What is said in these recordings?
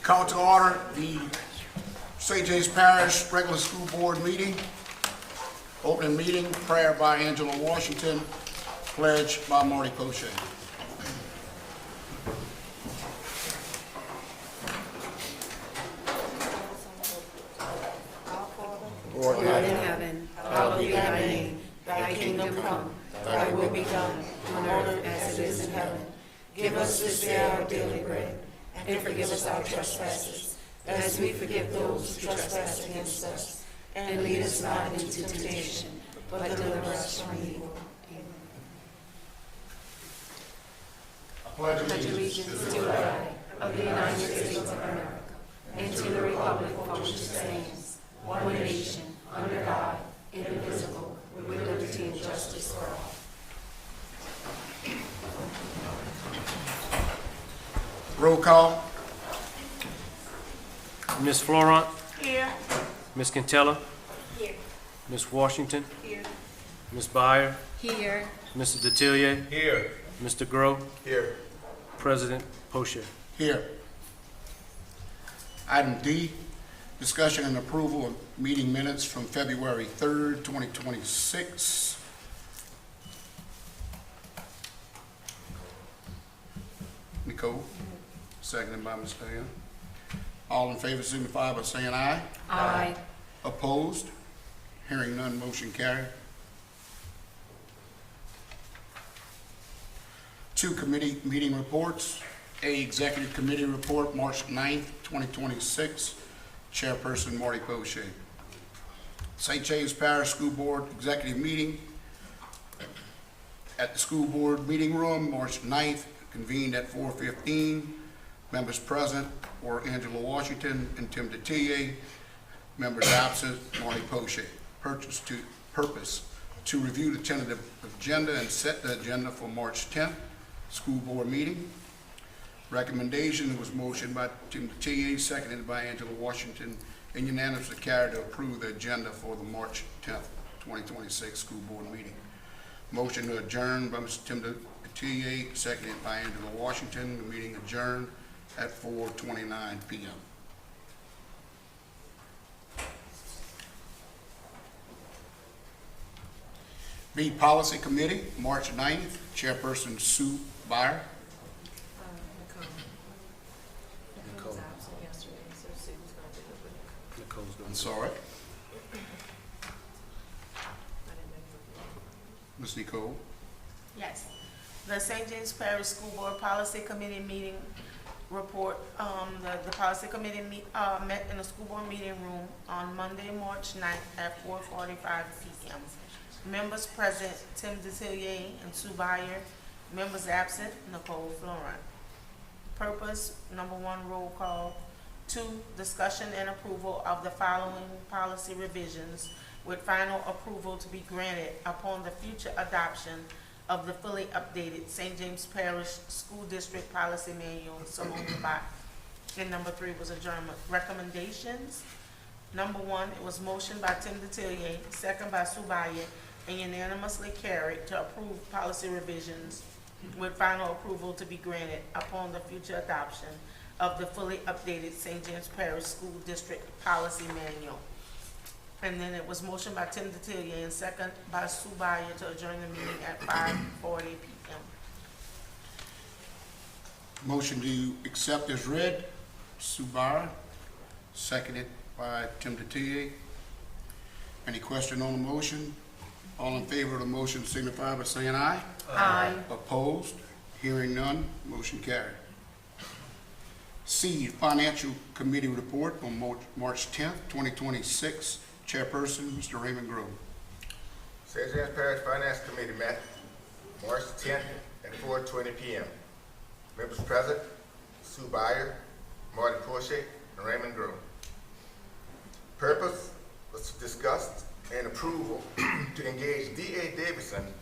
Call to order the St. James Parish Regular School Board meeting. Opening meeting, prayer by Angela Washington, pledge by Marty Poche. Lord in heaven, hallowed be thy name. Thy kingdom come, thy will be done, on earth as it is in heaven. Give us this day our daily bread, and forgive us our trespasses, as we forgive those who trespass against us. And lead us not into temptation, but deliver us from evil. Amen. Pledge allegiance to the flag of the United States of America, and to the republic for which it stands, one nation, under God, indivisible, with liberty and justice for all. Roll call. Ms. Florent? Here. Ms. Quintella? Here. Ms. Washington? Here. Ms. Byer? Here. Mr. Detillier? Here. Mr. Grow? Here. President Poche. Here. Item D, discussion and approval of meeting minutes from February 3rd, 2026. Nicole, seconded by Ms. Diane. All in favor signify by saying aye. Aye. Opposed? Hearing none, motion carried. 2 committee meeting reports. A, Executive Committee Report, March 9th, 2026. Chairperson Marty Poche. St. James Parish School Board Executive Meeting at the School Board Meeting Room, March 9th, convened at 4:15. Members present were Angela Washington and Tim Detillier. Members absent, Marty Poche. Purpose to review the tentative agenda and set the agenda for March 10th school board meeting. Recommendation was motioned by Tim Detillier, seconded by Angela Washington, and unanimously carried to approve the agenda for the March 10th, 2026 school board meeting. Motion to adjourn by Mr. Tim Detillier, seconded by Angela Washington. The meeting adjourned at 4:29 p.m. B, Policy Committee, March 9th, Chairperson Sue Byer. Nicole. Nicole's I'm going. sorry. Ms. Nicole. Yes. The St. James Parish School Board Policy Committee meeting report, the Policy Committee met in the school board meeting room on Monday, March 9th at 4:45 p.m. Members present, Tim Detillier and Sue Byer. Members absent, Nicole Florent. Purpose, number 1, roll call. 2, discussion and approval of the following policy revisions with final approval to be granted upon the future adoption of the fully updated St. James Parish School District Policy Manual, so moved by. And number 3 was adjournment. Recommendations. Number 1, it was motioned by Tim Detillier, second by Sue Byer, and unanimously carried to approve policy revisions with final approval to be granted upon the future adoption of the fully updated St. James Parish School District Policy Manual. And then it was motioned by Tim Detillier and second by Sue Byer to adjourn the meeting at 5:40 p.m. Motion to accept as read, Sue Byer, seconded by Tim Detillier. Any question on the motion? All in favor of the motion signify by saying aye. Aye. Opposed? Hearing none, motion carried. C, Financial Committee Report on March 10th, 2026. Chairperson, Mr. Raymond Grove. St. James Parish Finance Committee met March 10th at 4:20 p.m. Members present, Sue Byer, Marty Poche, and Raymond Grove. Purpose was to discuss and approval to engage D.A. Davidson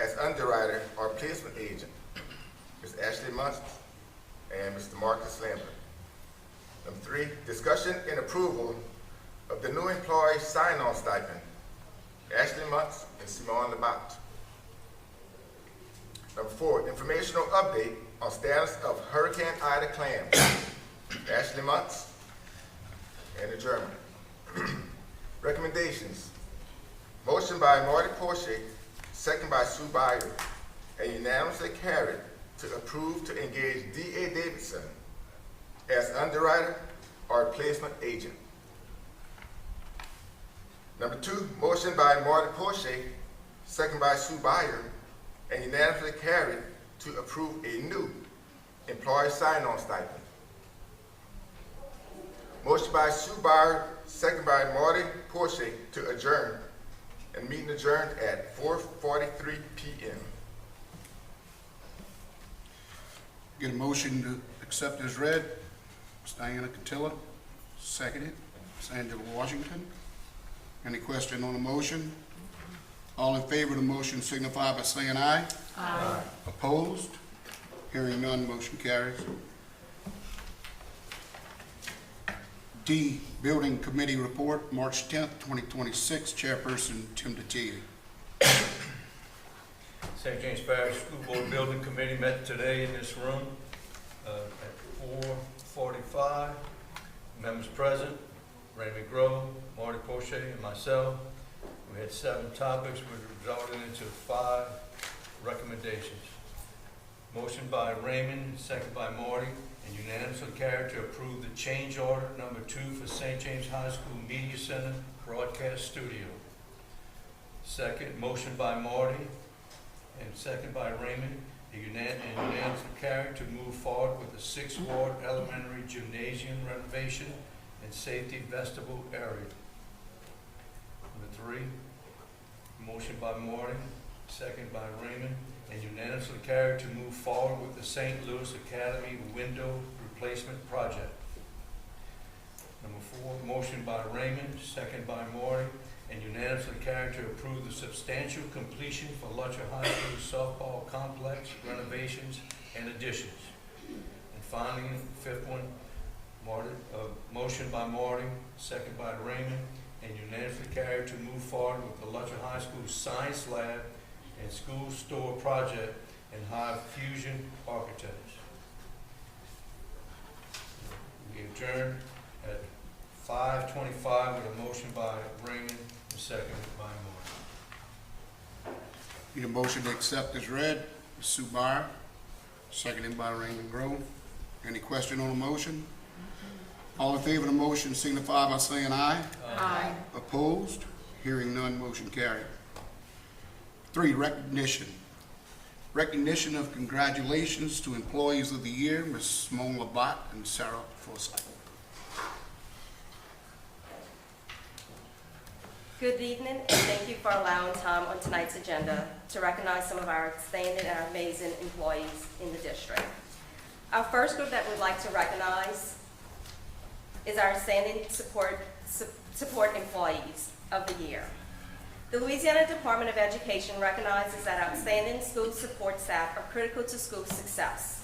as underwriter or placement agent, Ms. Ashley Munst and Mr. Marcus Lambert. Number 3, discussion and approval of the new employee sign-on stipend, Ashley Munst and Simone Labat. Number 4, informational update on status of Hurricane Ida claims, Ashley Montz, and adjournment. Recommendations. Motion by Marty Porsche, second by Sue Byer, and unanimously carried to approve to engage D.A. Davidson as underwriter or placement agent. Number 2, motion by Marty Porsche, second by Sue Byer, and unanimously carried to approve a new employee sign-on stipend. Motion by Sue Byer, second by Marty Porsche to adjourn, and meeting adjourned at 4:43 p.m. Get a motion to accept as read. Ms. Diana Cantilla, seconded. Ms. Angela Washington. Any question on the motion? All in favor of the motion signify by saying aye. Aye. Opposed? Hearing none, motion carries. D, Building Committee Report, March 10th, 2026, Chairperson Tim DeTia. St. James Parish School Board Building Committee met today in this room at 4:45. Members present, Raymond Grove, Marty Porsche, and myself. We had 7 topics, which resulted into 5 recommendations. Motion by Raymond, second by Marty, and unanimously carried to approve the change order number 2 for St. James High School Media Center Broadcast Studio. Second, motion by Marty, and second by Raymond, and unanimously carried to move forward with the 6th Ward Elementary Gymnasium renovation and safety vestibule area. Number 3, motion by Marty, second by Raymond, and unanimously carried to move forward with the St. Louis Academy window replacement project. Number 4, motion by Raymond, second by Marty, and unanimously carried to approve the substantial completion for Lutcher High School softball complex renovations and additions. And finally, the 5th one, motion by Marty, second by Raymond, and unanimously carried to move forward with the Lutcher High School science lab and school store project and Hive Fusion Architects. We adjourned at 5:25 with a motion by Raymond and second by Marty. Need a motion to accept as read. Ms. Sue Byer, seconded by Raymond Grove. Any question on the motion? All in favor of the motion signify by saying aye. Aye. Opposed? Hearing none, motion carried. 3, recognition. Recognition of congratulations to Employees of the Year, Ms. Simone Labat and Sarah Forsythe. Good evening, and thank you for allowing time on tonight's agenda to recognize some of our outstanding and amazing employees in the district. Our first group that we'd like to recognize is our outstanding support employees of the year. The Louisiana Department of Education recognizes that outstanding school support staff are critical to school success.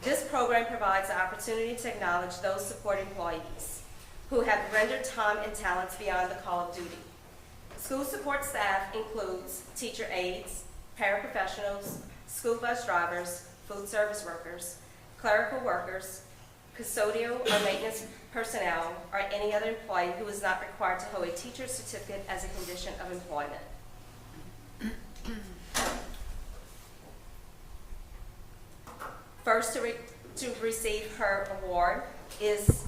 This program provides the opportunity to acknowledge those support employees who have rendered time and talents beyond the call of duty. School support staff includes teacher aides, paraprofessionals, school bus drivers, food service workers, clerical workers, custodial or maintenance personnel, or any other employee who is not required to hold a teacher's certificate as a condition of employment. First to receive her award is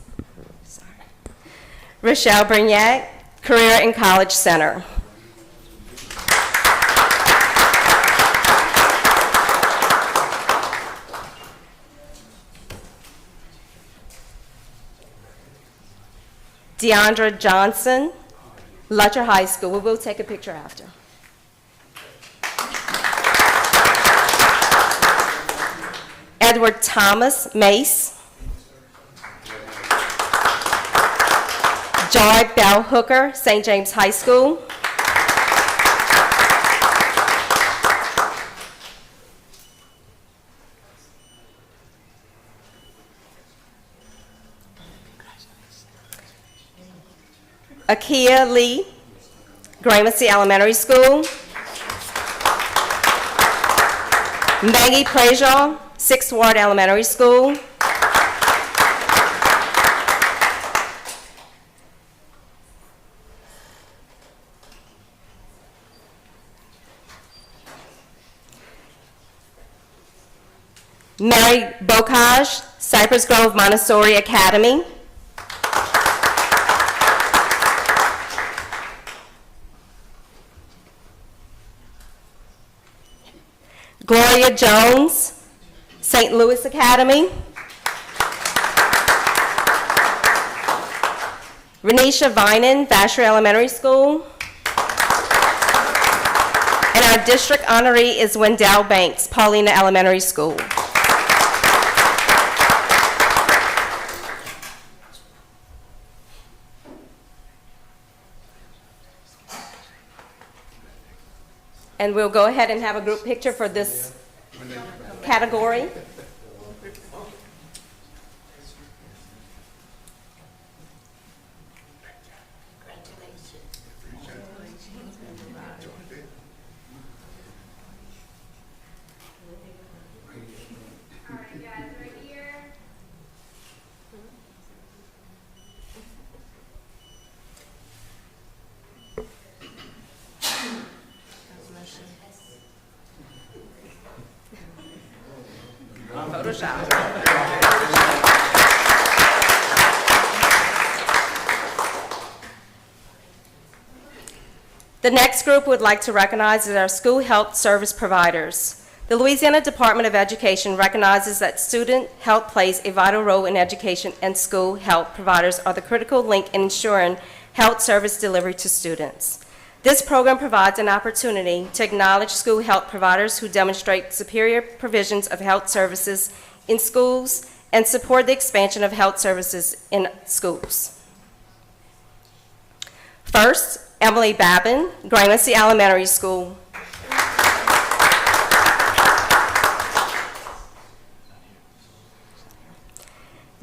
Rochelle Brignac, Career and College Center. Deandra Johnson, Lutcher High School. We will take a picture after. Edward Thomas, Mace. Joy Bell Hooker, St. James High School. Akia Lee, Gramercy Elementary School. Maggie Prejean, 6th Ward Elementary School. Mary Bocage, Cypress Grove Montessori Academy. Gloria Jones, St. Louis Academy. Renisha Vinen, Vacherie Elementary School. And our district honoree is Wendell Banks, Paulina Elementary School. And we'll go ahead and have a group picture for this category. Photoshop. The next group we'd like to recognize is our school health service providers. The Louisiana Department of Education recognizes that student health plays a vital role in education, and school health providers are the critical link in ensuring health service delivery to students. This program provides an opportunity to acknowledge school health providers who demonstrate superior provisions of health services in schools and support the expansion of health services in schools. First, Emily Babin, Gramercy Elementary School.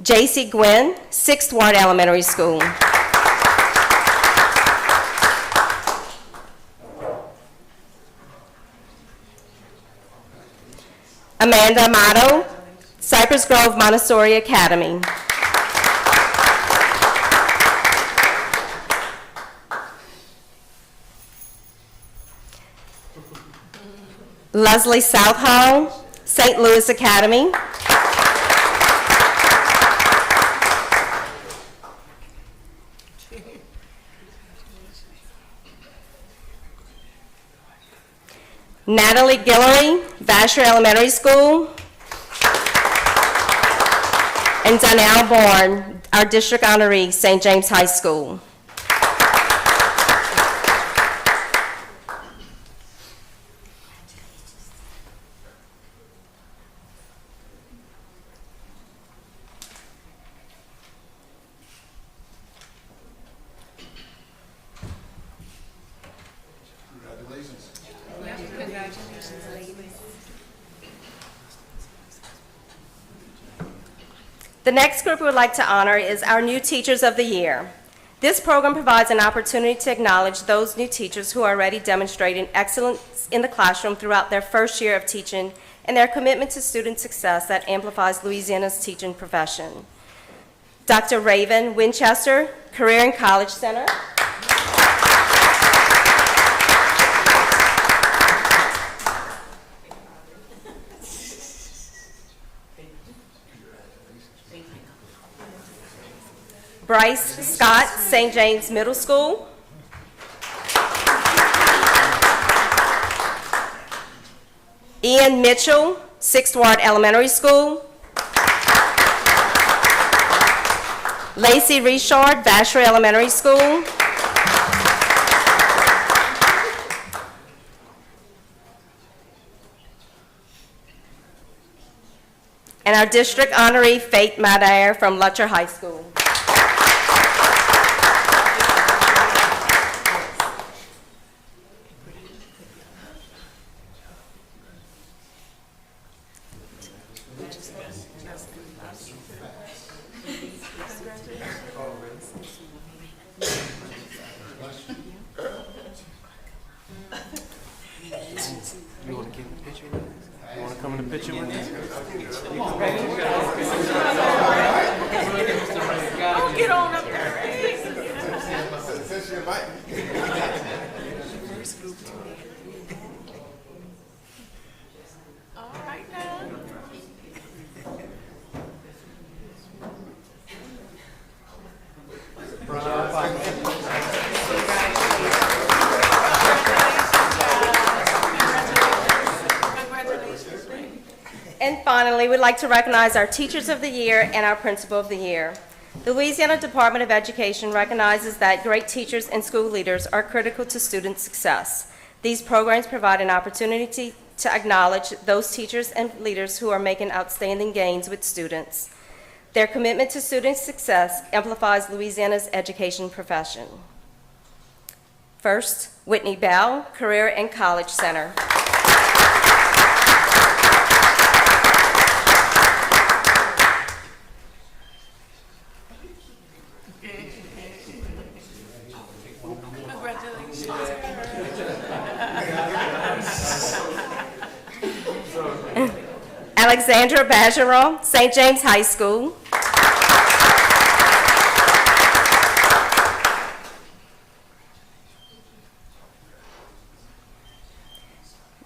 J.C. Gwynn, 6th Ward Elementary School. Amanda Amato, Cypress Grove Montessori Academy. Leslie Southall, St. Louis Academy. Natalie Guillory, Vacherie Elementary School. And Donnell Bourne, our district honoree, St. James High School. The next group we would like to honor is our new Teachers of the Year. This program provides an opportunity to acknowledge those new teachers who are already demonstrating excellence in the classroom throughout their first year of teaching and their commitment to student success that amplifies Louisiana's teaching profession. Dr. Raven Winchester, Career and College Center. Bryce Scott, St. James Middle School. Ian Mitchell, 6th Ward Elementary School. Lacey Richard, Vacherie Elementary School. And our district honoree, Faith Madair from Lutcher High School. You want to get in the picture with us? You want to come in the picture with us? Oh, get on up there, Ray. Since you invite me. All right now. finally, we'd like to recognize our Teachers of the Year and our Principal of the Year. The Louisiana Department of Education recognizes that great teachers and school leaders are critical to student success. These programs provide an opportunity to acknowledge those teachers and leaders who are making outstanding gains with students. Their commitment to student success amplifies Louisiana's education profession. First, Whitney Bell, Career and College Center. Alexandra Bajeron, St. James High School.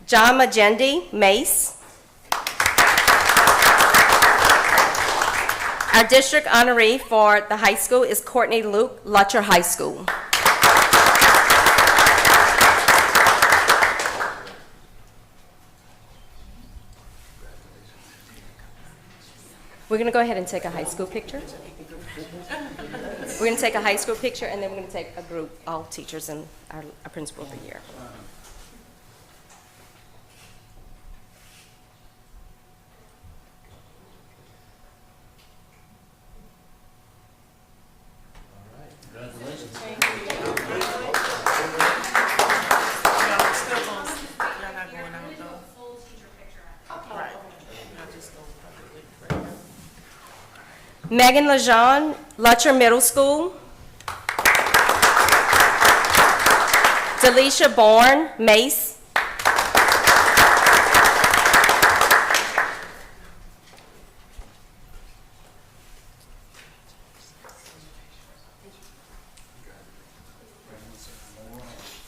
John Majendi, Mace. Our district honoree for the high school is Courtney Luke, Lutcher High School. We're going to go ahead and take a high school picture. We're going to take a high school picture, and then we're going to take a group, all teachers and our principal of the year. Megan Lejeune, Lutcher Middle School. Delisha Bourne, Mace.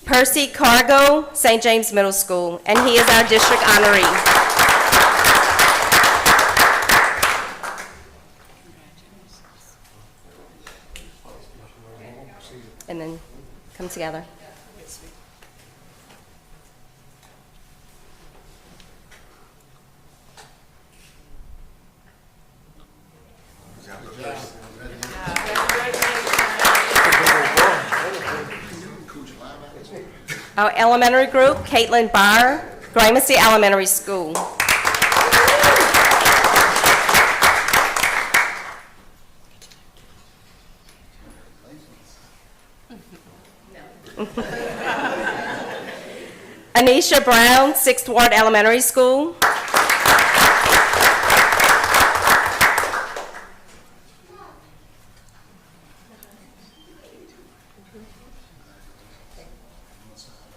Percy Cargo, St. James Middle School, and he is our district honoree. And then come together. Our elementary group, Caitlin Barr, Gramercy Elementary School. Anisha Brown, 6th Ward Elementary School.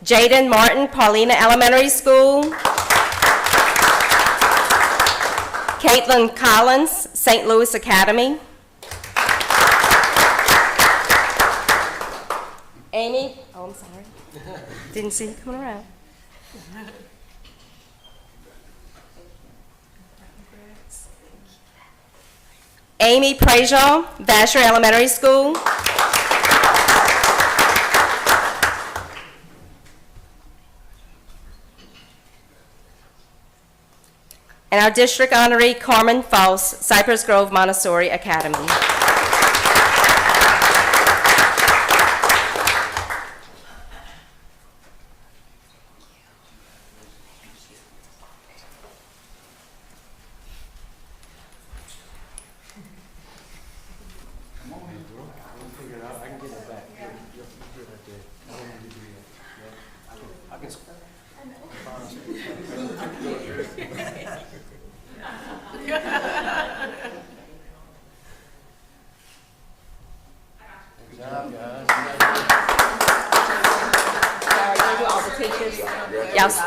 Jaden Martin, Paulina Elementary School. Caitlin Collins, St. Louis Academy. Amy, oh, I'm sorry. Didn't see you coming around. Amy Prejean, Vasher Elementary School. And our district honoree, Carmen Faust, Cypress Grove Montessori Academy. Yes.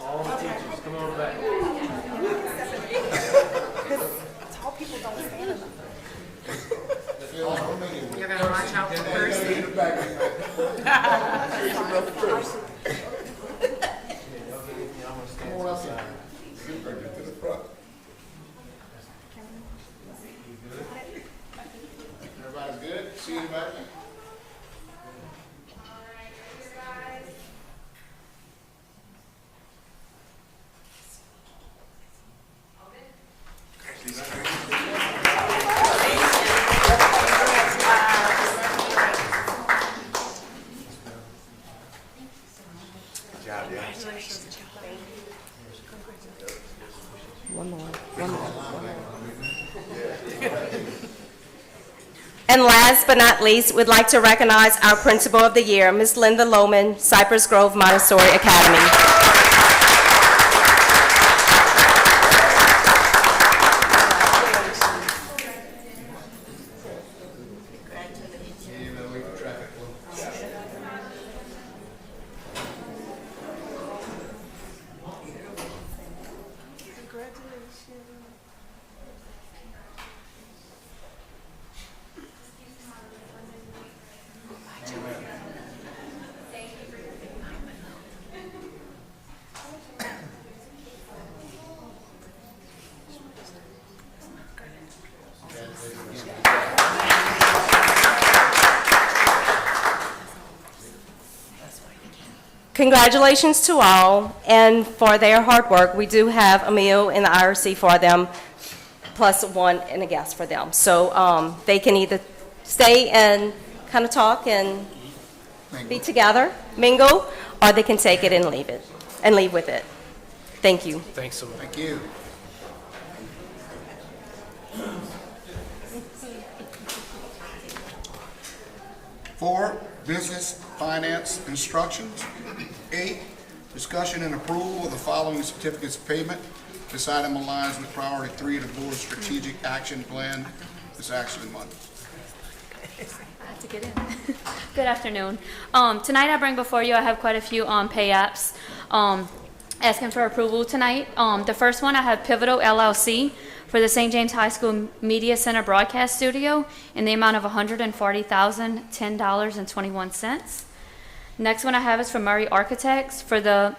All the teachers, come on back. Tall people don't stand enough. You're gonna watch out for Percy. Everybody's good? See you back? And last but not least, we'd like to recognize our Principal of the Year, Ms. Linda Lohman, Cypress Grove Montessori Academy. Congratulations to all, and for their hard work. We do have a meal in the IRC for them, plus one and a guest for them. So they can either stay and kind of talk and be together, mingle, or they can take it and leave with it. Thank you. Thanks so much. Thank you. Four, business finance instructions. 8, discussion and approval of the following certificates of payment. This item aligns with priority 3 of the board's strategic action plan. This actually Monday. I have to get in. Good afternoon. Tonight I bring before you, I have quite a few pay apps asking for approval tonight. The first one, I have Pivotal LLC for the St. James High School Media Center Broadcast Studio in the amount of $140,010.21. Next one I have is for Murray Architects for the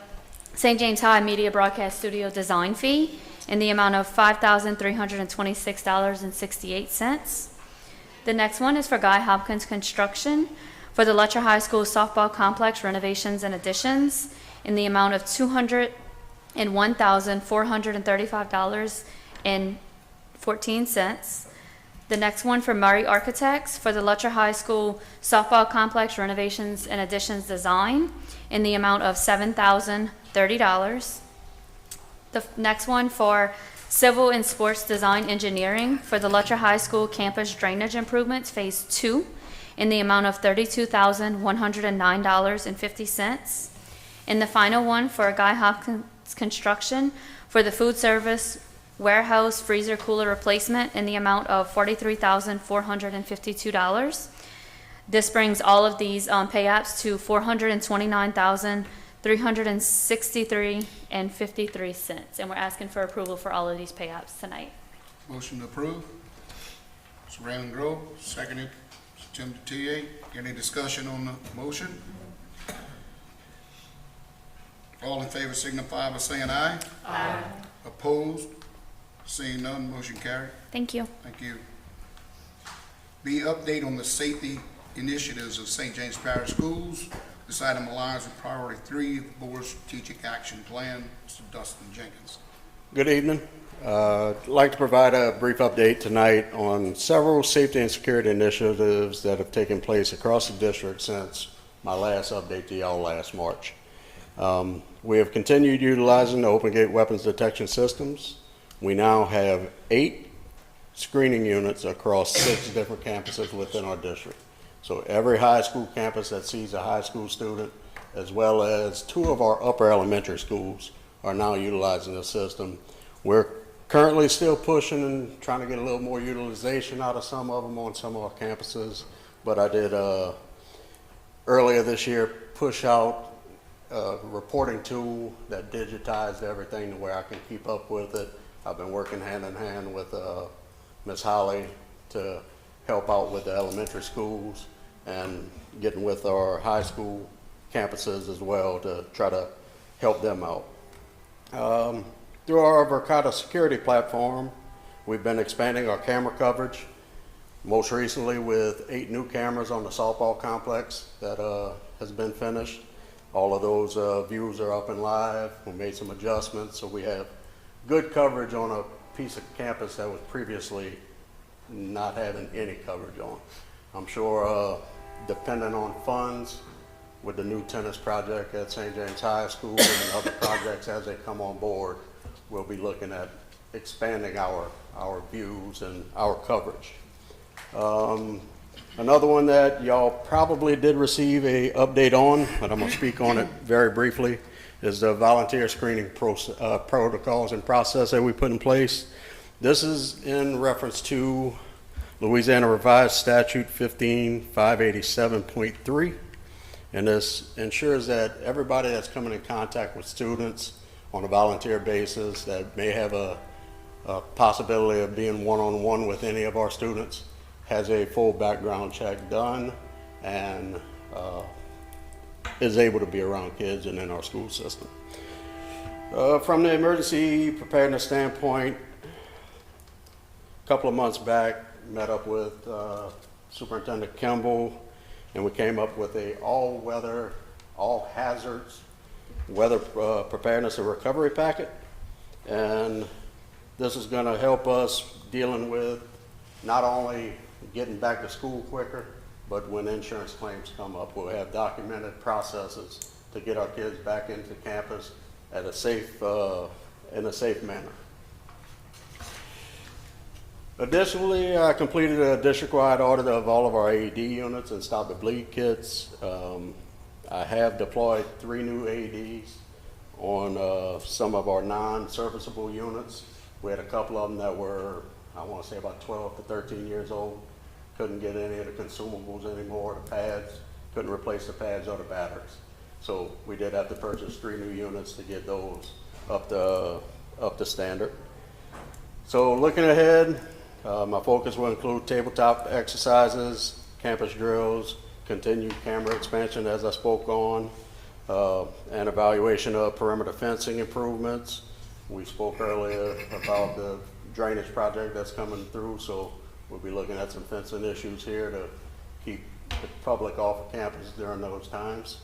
St. James High Media Broadcast Studio design fee in the amount of $5,326.68. The next one is for Guy Hopkins Construction for the Letcher High School softball complex renovations and additions in the amount of $201,435.14. The next one for Murray Architects for the Letcher High School softball complex renovations and additions design in the amount of $7,030. The next one for Civil and Sports Design Engineering for the Letcher High School campus drainage improvements Phase 2 in the amount of $32,109.50. And the final one for Guy Hopkins Construction for the food service warehouse freezer cooler replacement in the amount of $43,452. This brings all of these pay apps to $429,363.53, and we're asking for approval for all of these pay apps tonight. Motion to approve. Mr. Raymond Grove, seconded. Mr. Tim DeTillier. Any discussion on the motion? All in favor signify by saying aye. Aye. Opposed? Seeing none, motion carried. Thank you. Thank you. B, update on the safety initiatives of St. James Parish Schools. This item aligns with priority 3 of the board's strategic action plan. Mr. Dustin Jenkins. Good evening. I'd like to provide a brief update tonight on several safety and security initiatives that have taken place across the district since my last update to y'all last March. We have continued utilizing the open gate weapons detection systems. We now have 8 screening units across 6 different campuses within our district. So every high school campus that sees a high school student, as well as 2 of our upper elementary schools, are now utilizing the system. We're currently still pushing and trying to get a little more utilization out of some of them on some of our campuses, but I did earlier this year push out a reporting tool that digitized everything to where I can keep up with it. I've been working hand in hand with Ms. Holly to help out with the elementary schools and getting with our high school campuses as well to try to help them out. Through our Verkada security platform, we've been expanding our camera coverage, most recently with 8 new cameras on the softball complex that has been finished. All of those views are up and live. We made some adjustments, so we have good coverage on a piece of campus that was previously not having any coverage on. I'm sure depending on funds with the new tennis project at St. James High School and other projects as they come on board, we'll be looking at expanding our views and our coverage. Another one that y'all probably did receive a update on, but I'm gonna speak on it very briefly, is the volunteer screening protocols and process that we put in place. This is in reference to Louisiana Revised Statute 15587.3, and this ensures that everybody that's coming in contact with students on a volunteer basis that may have a possibility of being one-on-one with any of our students has a full background check done and is able to be around kids and in our school system. From the emergency preparedness standpoint, a couple of months back, met up with Superintendent Kimball, and we came up with a all-weather, all-hazards weather preparedness and recovery packet. And this is going to help us dealing with not only getting back to school quicker, but when insurance claims come up, we'll have documented processes to get our kids back into campus at a safe, in a safe manner. Additionally, I completed a district-wide audit of all of our AED units and Stop the Bleed kits. I have deployed 3 new AEDs on some of our non-serviceable units. We had a couple of them that were, I want to say, about 12 to 13 years old. Couldn't get any of the consumables anymore, the pads, couldn't replace the pads or the batteries. So we did have to purchase 3 new units to get those up to standard. So looking ahead, my focus will include tabletop exercises, campus drills, continued camera expansion as I spoke on, and evaluation of perimeter fencing improvements. We spoke earlier about the drainage project that's coming through, so we'll be looking at some fencing issues here to keep the public off of campus during those times.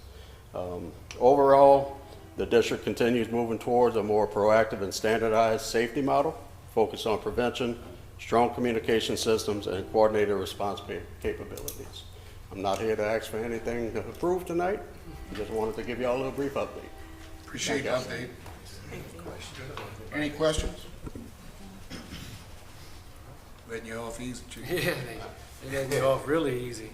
Overall, the district continues moving towards a more proactive and standardized safety model, focused on prevention, strong communication systems, and coordinated response capabilities. I'm not here to ask for anything to approve tonight. I just wanted to give you all a little brief update. Appreciate the update. Any questions? Letting you off easy, Chief. Yeah, they let me off really easy.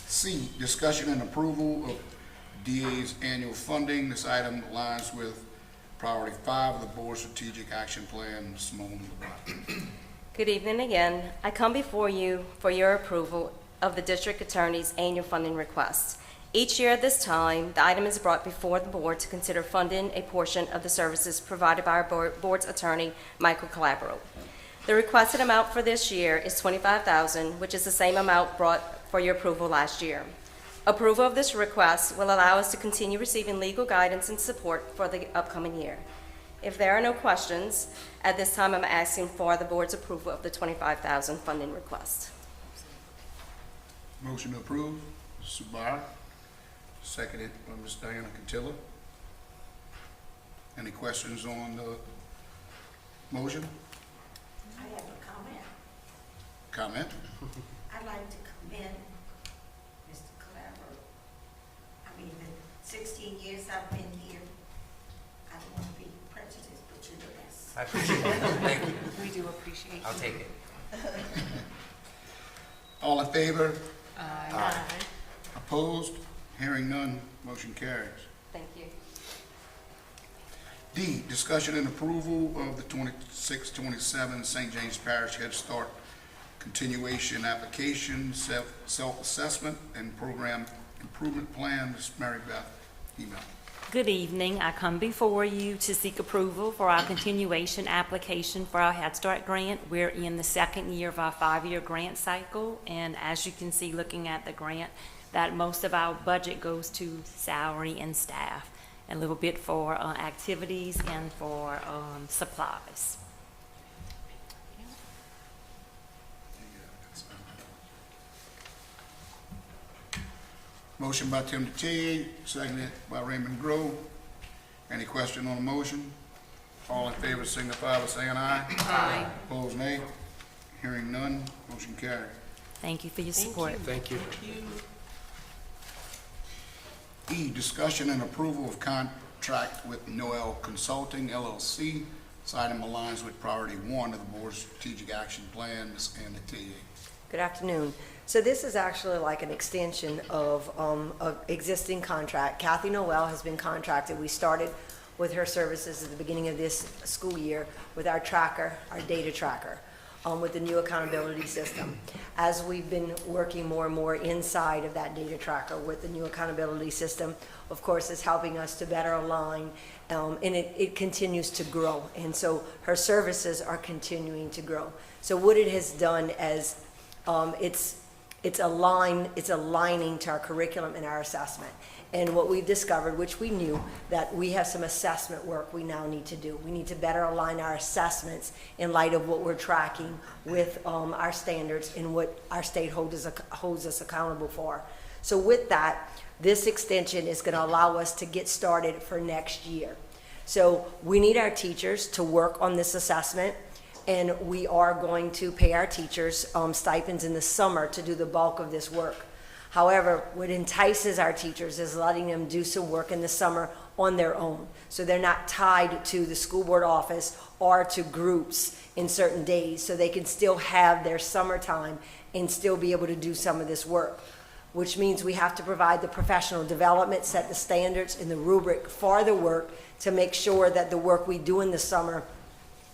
C, discussion and approval of DA's annual funding. This item aligns with priority 5 of the board's strategic action plan. Simone LeBron. Good evening again. I come before you for your approval of the district attorney's annual funding request. Each year at this time, the item is brought before the board to consider funding a portion of the services provided by our board's attorney, Michael Calabro. The requested amount for this year is $25,000, which is the same amount brought for your approval last year. Approval of this request will allow us to continue receiving legal guidance and support for the upcoming year. If there are no questions, at this time I'm asking for the board's approval of the $25,000 funding request. Motion to approve, Subar. Seconded by Ms. Diana Cantilla. Any questions on the motion? I have a comment. Comment? I'd like to commend Mr. Calabro. I mean, the 16 years I've been here, I don't want to be prejudiced, but you're the best. I appreciate it. Thank you. We do appreciate you. I'll take it. All in favor? Aye. Opposed? Hearing none, motion carries. Thank you. D, discussion and approval of the 26-27 St. James Parish Head Start continuation application, self-assessment, and program improvement plan. Ms. Mary Beth, email. Good evening. I come before you to seek approval for our continuation application for our Head Start grant. We're in the second year of our 5-year grant cycle, and as you can see looking at the grant, that most of our budget goes to salary and staff, a little bit for activities and for supplies. Motion by Tim Detillier, seconded by Raymond Grove. Any question on the motion? All in favor signify by saying aye. Aye. Opposed, nay. Hearing none, motion carries. Thank you for your support. Thank you. E, discussion and approval of contract with Noel Consulting LLC This item aligns with priority 1 of the board's strategic action plan. Ms. Anna Tia. Good afternoon. So this is actually like an extension of an existing contract. Kathy Noel has been contracted. We started with her services at the beginning of this school year with our tracker, our data tracker, with the new accountability system. As we've been working more and more inside of that data tracker with the new accountability system, of course, it's helping us to better align, and it continues to grow. And so her services are continuing to grow. So what it has done as it's aligning to our curriculum and our assessment. And what we've discovered, which we knew, that we have some assessment work we now need to do. We need to better align our assessments in light of what we're tracking with our standards and what our state holds us accountable for. So with that, this extension is going to allow us to get started for next year. So we need our teachers to work on this assessment, and we are going to pay our teachers stipends in the summer to do the bulk of this work. However, what entices our teachers is letting them do some work in the summer on their own. So they're not tied to the school board office or to groups in certain days, so they can still have their summertime and still be able to do some of this work, which means we have to provide the professional development, set the standards and the rubric for the work to make sure that the work we do in the summer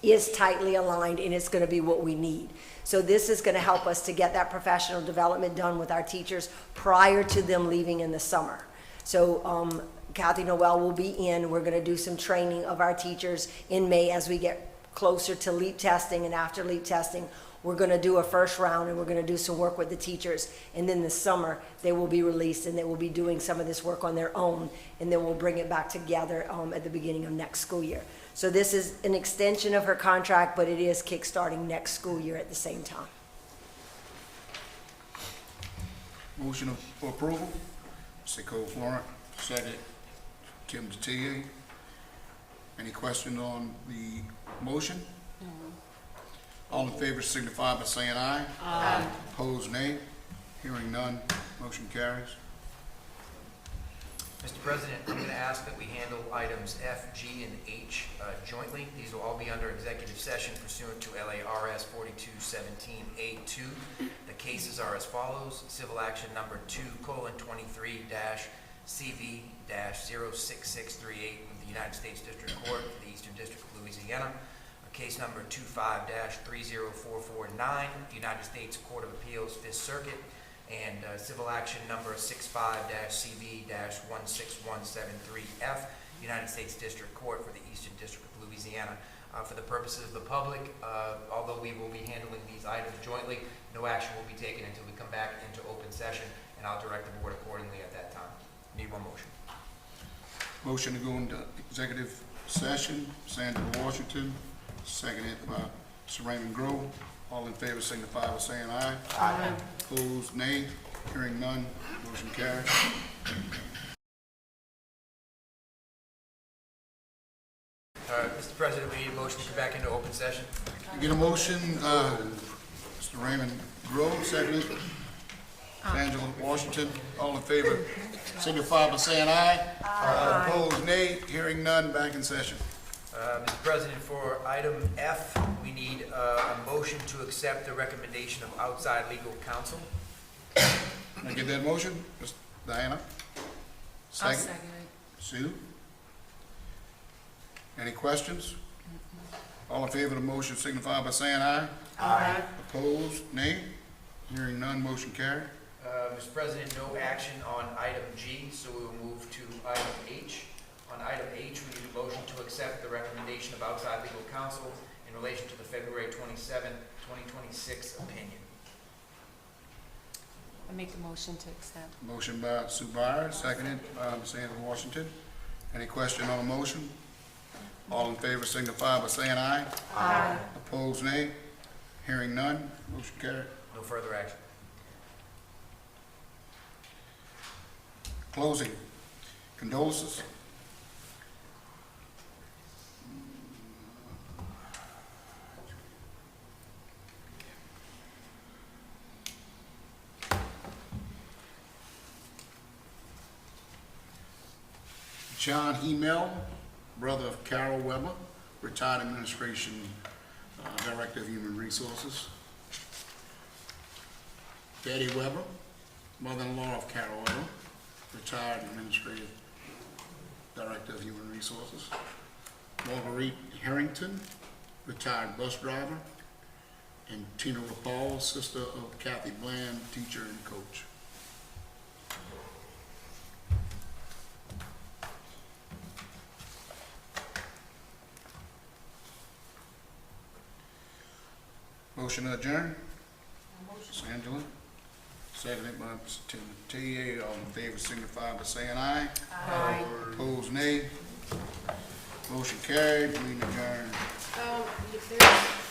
is tightly aligned and it's going to be what we need. So this is going to help us to get that professional development done with our teachers prior to them leaving in the summer. So Kathy Noel will be in. We're going to do some training of our teachers in May as we get closer to LEAP testing, and after LEAP testing, we're going to do a first round and we're going to do some work with the teachers, and then this summer they will be released and they will be doing some of this work on their own, and then we'll bring it back together at the beginning of next school year. So this is an extension of her contract, but it is kickstarting next school year at the same time. Motion for approval. Mr. Cole Florent, second. Tim Tia. Any questions on the motion? No. All in favor signify by saying aye. Aye. Opposed, nay. Hearing none, motion carries. Mr. President, I'm going to ask that we handle items F, G, and H jointly. These will all be under executive session pursuant to LARS 4217A2. The cases are as follows. Civil action number 2:23-CV-06638 of the United States District Court for the Eastern District of Louisiana. Case number 25-30449, United States Court of Appeals, 5th Circuit. And civil action number 65-CV-16173F, United States District Court for the Eastern District of Louisiana. For the purposes of the public, although we will be handling these items jointly, no action will be taken until we come back into open session, and I'll direct the board accordingly at that time. Need one motion. Motion to go into executive session. Sandra Washington, seconded by Mr. Raymond Grove. All in favor signify by saying aye. Aye. Opposed, nay. Hearing none, motion carries. Mr. President, we need a motion to come back into open session. You get a motion, Mr. Raymond Grove, seconded. Angela Washington, all in favor signify by saying aye. Aye. Opposed, nay. Hearing none, back in session. Mr. President, for item F, we need a motion to accept the recommendation of outside legal counsel. Can I get that motion? Ms. Diana? I'll second it. Sue? Any questions? All in favor of the motion signify by saying aye. Aye. Opposed, nay. Hearing none, motion carried. Mr. President, no action on item G, so we will move to item H. On item H, we need a motion to accept the recommendation of outside legal counsel in relation to the February 27, 2026 opinion. I make a motion to accept. Motion by Sue Byers, seconded by Ms. Sandra Washington. Any question on the motion? All in favor signify by saying aye. Aye. Opposed, nay. Hearing none, motion carried. No further action. Closing. Condolences. John Hemel, brother of Carol Weber, retired administration Director of Human Resources. Betty Weber, mother-in-law of Carol Weber, retired administrative Director of Human Resources. Marguerite Harrington, retired bus driver. And Tina LaPaul, sister of Kathy Bland, teacher and coach. Motion to adjourn? Ms. Angela? Seconded by Mr. Timothy. All in favor signify by saying aye. Aye. Opposed, nay. Motion carried, meeting adjourned. There's